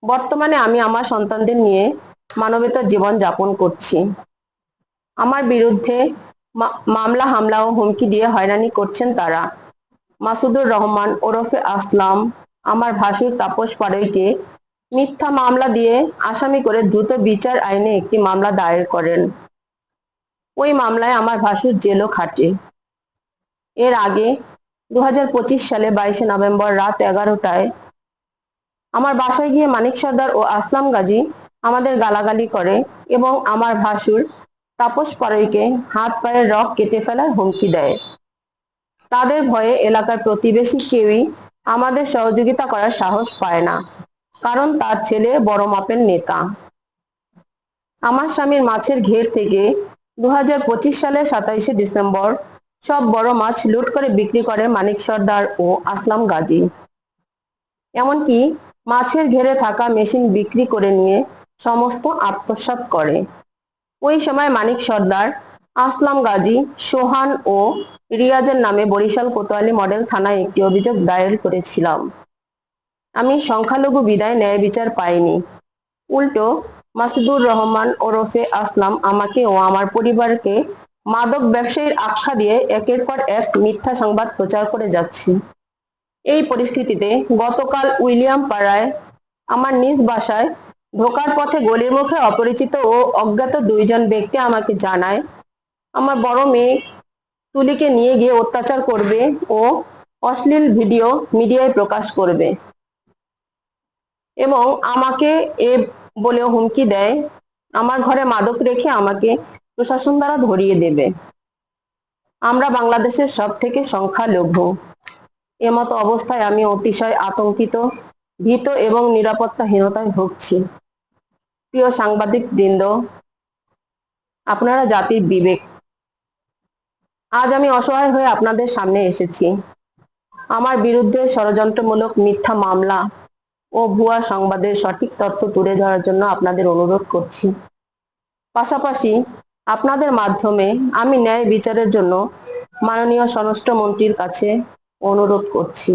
বর্তমানে আমি আমার সন্তানদের নিয়ে মানবেতর জীবন যাপন করছি। আমার বিরুদ্ধে মামলা হামলা ও হুমকি দিয়ে হয়রানি করছেন তারা। মাসুদুর রহমান ওরফে আসলাম আমার ভাসুর তাপস পাড়ইকে মিথ্যা মামলা দিয়ে আসামি করে দ্রুত বিচার আইনে একটি মামলা দায়ের করেন। ওই মামলায় আমার ভাসুর জেলও খাটে। এর আগে 2025 সালে 22 নভেম্বর রাত 11টায় আমার বাসায় গিয়ে মানিক সর্দার ও আসলাম গাজী আমাদের গালাগালি করে এবং আমার ভাসুর তাপস পাড়ইকে হাত পায়ের রগ কেটে ফেলার হুমকি দেয়। তাদের ভয়ে এলাকার প্রতিবেশী কেউই আমাদের সহযোগিতা করার সাহস পায় না, কারণ তার ছেলে বড় মাপের নেতা। আমার স্বামীর মাছের ঘের থেকে 2025 সালের 27শে ডিসেম্বর সব বড় মাছ লুট করে বিক্রি করে মানিক সর্দার ও আসলাম গাজী। এমনকি মাছের ঘেরে থাকা মেশিন বিক্রি করে নিয়ে সমস্ত আত্মসাৎ করে। ওই সময় মানিক সর্দার, আসলাম গাজী, সোহান ও রিয়াজের নামে বরিশাল কোতোয়ালি মডেল থানায় একটি অভিযোগ দায়ের করেছিলাম। আমি সংখ্যালঘু বিদায় ন্যায় বিচার পাইনি। উল্টো মাসুদুর রহমান ওরফে আসলাম আমাকে ও আমার পরিবারকে মাদক ব্যবসায়ীর আখ্যা দিয়ে একের পর এক মিথ্যা সংবাদ প্রচার করে যাচ্ছে। এই পরিস্থিতিতে গতকাল উইলিয়াম পাড়ায় আমার নিজ বাসায় ঢোকার পথে গলির মুখে অপরিচিত ও অজ্ঞাত দুইজন ব্যক্তি আমাকে জানায় আমার বড় মেয়ে তুলিকে নিয়ে গিয়ে অত্যাচার করবে ও অশ্লীল ভিডিও মিডিয়ায় প্রকাশ করবে এবং আমাকে এ বলেও হুমকি দেয় আমার ঘরে মাদক রেখে আমাকে প্রশাসন দ্বারা ধরিয়ে দেবে। আমরা বাংলাদেশের সব থেকে সংখ্যালঘু। এমতো অবস্থায় আমি অতিশয় আতঙ্কিত, ভীত এবং নিরাপত্তাহীনতায় ভুগছি। প্রিয় সাংবাদিক বৃন্দ, আপনারা জাতির বিবেক। আজ আমি অসহায় হয়ে আপনাদের সামনে এসেছি। আমার বিরুদ্ধে ষড়যন্ত্রমূলক মিথ্যা মামলা ও ভুয়া সংবাদের সঠিক তথ্য তুলে ধরার জন্য আপনাদের অনুরোধ করছি। পাশাপাশি আপনাদের মাধ্যমে আমি ন্যায় বিচারের জন্য মাননীয় স্বরাষ্ট্রমন্ত্রীর কাছে অনুরোধ করছি।